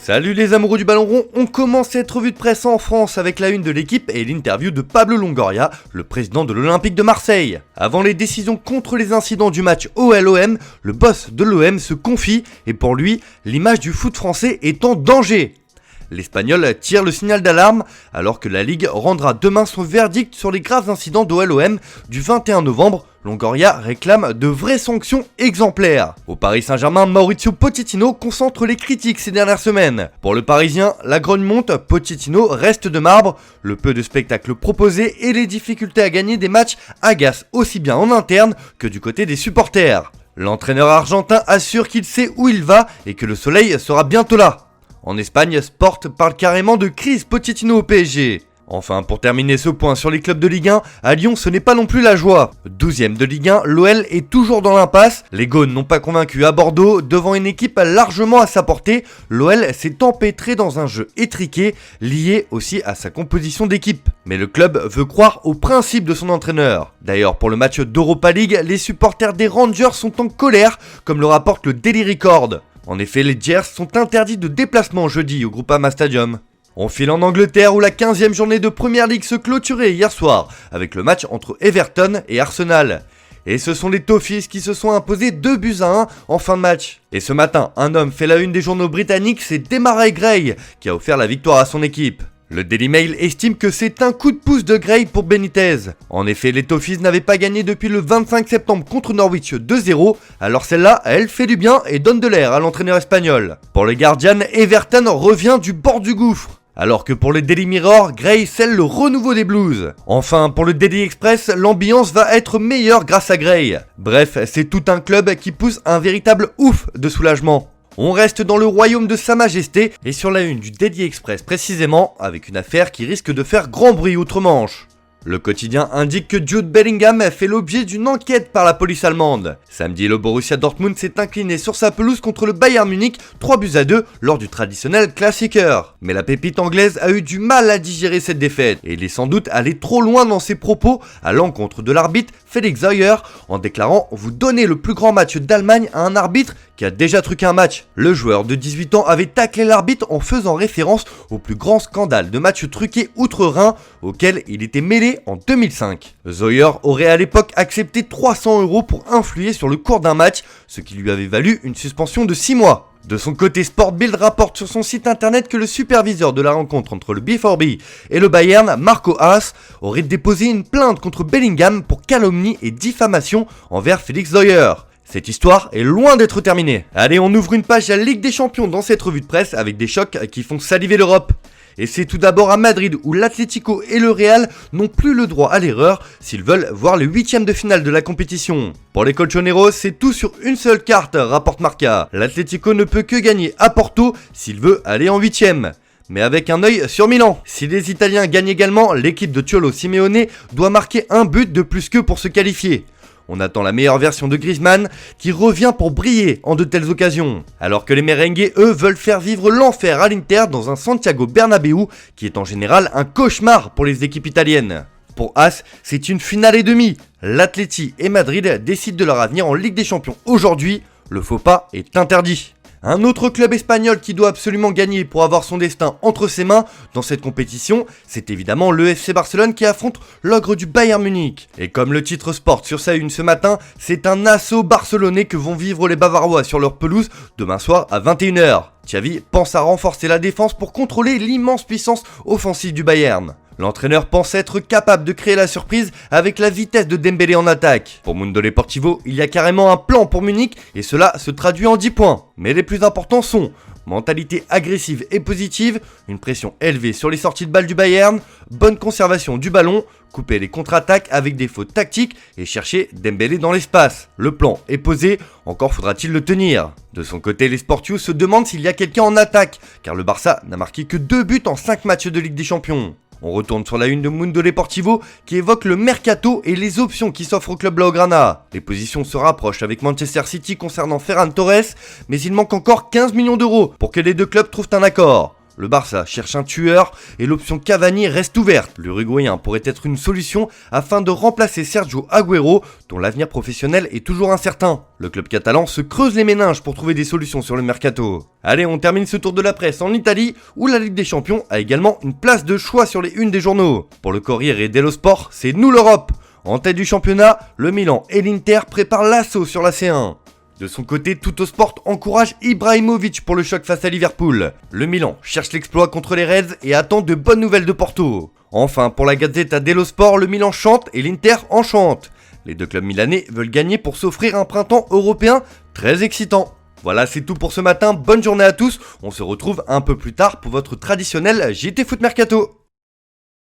Salut les amoureux du ballon rond, on commence cette revue de presse en France avec la une de l'équipe et l'interview de Pablo Longoria, le président de l'Olympique de Marseille. Avant les décisions contre les incidents du match OL-OM, le boss de l'OM se confie et pour lui, l'image du foot français est en danger. L'Espagnol tire le signal d'alarme alors que la Ligue rendra demain son verdict sur les graves incidents d'OL-OM du 21 novembre. Longoria réclame de vraies sanctions exemplaires. Au Paris Saint-Germain, Mauricio Pochettino concentre les critiques ces dernières semaines. Pour le Parisien, la grogne monte, Pochettino reste de marbre. Le peu de spectacle proposé et les difficultés à gagner des matchs agacent aussi bien en interne que du côté des supporters. L'entraîneur argentin assure qu'il sait où il va et que le soleil sera bientôt là. En Espagne, Sport parle carrément de crise Pochettino au PSG. Enfin, pour terminer ce point sur les clubs de Ligue 1, à Lyon ce n'est pas non plus la joie. 12ème de Ligue 1, l'OL est toujours dans l'impasse. Les Gaunes n'ont pas convaincu à Bordeaux, devant une équipe largement à sa portée. L'OL s'est empêtré dans un jeu étriqué, lié aussi à sa composition d'équipe. Mais le club veut croire au principe de son entraîneur. D'ailleurs, pour le match d'Europa League, les supporters des Rangers sont en colère, comme le rapporte le Daily Record. En effet, les Gers sont interdits de déplacement jeudi au Groupama Stadium. On file en Angleterre où la 15e journée de Premier League se clôturait hier soir avec le match entre Everton et Arsenal. Et ce sont les Toffees qui se sont imposés 2-1 en fin de match. Et ce matin, un homme fait la une des journaux britanniques, c'est Demarai Gray qui a offert la victoire à son équipe. Le Daily Mail estime que c'est un coup de pouce de Gray pour Benitez. En effet, les Toffees n'avaient pas gagné depuis le 25 septembre contre Norwich 2-0, alors celle-là, elle fait du bien et donne de l'air à l'entraîneur espagnol. Pour les Guardians, Everton revient du bord du gouffre. Alors que pour le Daily Mirror, Gray scelle le renouveau des Blues. Enfin, pour le Daily Express, l'ambiance va être meilleure grâce à Gray. Bref, c'est tout un club qui pousse un véritable ouf de soulagement. On reste dans le royaume de Sa Majesté et sur la une du Daily Express précisément, avec une affaire qui risque de faire grand bruit outre-Manche. Le quotidien indique que Jude Bellingham fait l'objet d'une enquête par la police allemande. Samedi, le Borussia Dortmund s'est incliné sur sa pelouse contre le Bayern Munich 3-2 lors du traditionnel Klassiker. Mais la pépite anglaise a eu du mal à digérer cette défaite et il est sans doute allé trop loin dans ses propos à l'encontre de l'arbitre Felix Zeuer en déclarant « Vous donnez le plus grand match d'Allemagne à un arbitre qui a déjà truqué un match ». Le joueur de 18 ans avait taclé l'arbitre en faisant référence au plus grand scandale de match truqué outre-Rhin auquel il était mêlé en 2005. Zeuer aurait à l'époque accepté 300 € pour influer sur le cours d'un match, ce qui lui avait valu une suspension de 6 mois. De son côté, Sport Bild rapporte sur son site internet que le superviseur de la rencontre entre le BVB et le Bayern, Marco Haas, aurait déposé une plainte contre Bellingham pour calomnie et diffamation envers Felix Zeuer. Cette histoire est loin d'être terminée. Allez, on ouvre une page à la Ligue des Champions dans cette revue de presse avec des chocs qui font saliver l'Europe. Et c'est tout d'abord à Madrid où l'Atlético et le Real n'ont plus le droit à l'erreur s'ils veulent voir les 8e de finale de la compétition. Pour les colchoneros, c'est tout sur une seule carte, rapporte Marca. L'Atlético ne peut que gagner à Porto s'il veut aller en 8e. Mais avec un œil sur Milan. Si les Italiens gagnent également, l'équipe de Cholo Simeone doit marquer un but de plus qu'eux pour se qualifier. On attend la meilleure version de Griezmann qui revient pour briller en de telles occasions. Alors que les merengues, eux, veulent faire vivre l'enfer à l'Inter dans un Santiago Bernabéu qui est en général un cauchemar pour les équipes italiennes. Pour As, c'est une finale et demie. L'Atleti et Madrid décident de leur avenir en Ligue des Champions aujourd'hui. Le faux pas est interdit. Un autre club espagnol qui doit absolument gagner pour avoir son destin entre ses mains dans cette compétition, c'est évidemment le FC Barcelone qui affronte l'ogre du Bayern Munich. Et comme le titre Sport sur sa une ce matin, c'est un assaut barcelonais que vont vivre les Bavarois sur leur pelouse demain soir à 21h. Xavi pense à renforcer la défense pour contrôler l'immense puissance offensive du Bayern. L'entraîneur pense être capable de créer la surprise avec la vitesse de Dembélé en attaque. Pour Mundo Deportivo, il y a carrément un plan pour Munich et cela se traduit en 10 points. Mais les plus importants sont mentalité agressive et positive, une pression élevée sur les sorties de balle du Bayern, bonne conservation du ballon, couper les contre-attaques avec des fautes tactiques et chercher Dembélé dans l'espace. Le plan est posé, encore faudra-t-il le tenir. De son côté, les Sportius se demandent s'il y a quelqu'un en attaque, car le Barça n'a marqué que 2 buts en 5 matchs de Ligue des Champions. On retourne sur la une de Mundo Deportivo qui évoque le mercato et les options qui s'offrent au club Blaugrana. Les positions se rapprochent avec Manchester City concernant Ferran Torres, mais il manque encore 15 millions d'euros pour que les deux clubs trouvent un accord. Le Barça cherche un tueur et l'option Cavani reste ouverte. L'Uruguayen pourrait être une solution afin de remplacer Sergio Agüero, dont l'avenir professionnel est toujours incertain. Le club catalan se creuse les méninges pour trouver des solutions sur le mercato. Allez, on termine ce tour de la presse en Italie, où la Ligue des Champions a également une place de choix sur les unes des journaux. Pour le Corriere dello Sport, c'est nous l'Europe. En tête du championnat, le Milan et l'Inter préparent l'assaut sur la C1. De son côté, Tuttosport encourage Ibrahimovic pour le choc face à Liverpool. Le Milan cherche l'exploit contre les Reds et attend de bonnes nouvelles de Porto. Enfin, pour la Gazzetta dello Sport, le Milan chante et l'Inter enchante. Les deux clubs milanais veulent gagner pour s'offrir un printemps européen très excitant. Voilà, c'est tout pour ce matin, bonne journée à tous, on se retrouve un peu plus tard pour votre traditionnel JT Foot Mercato.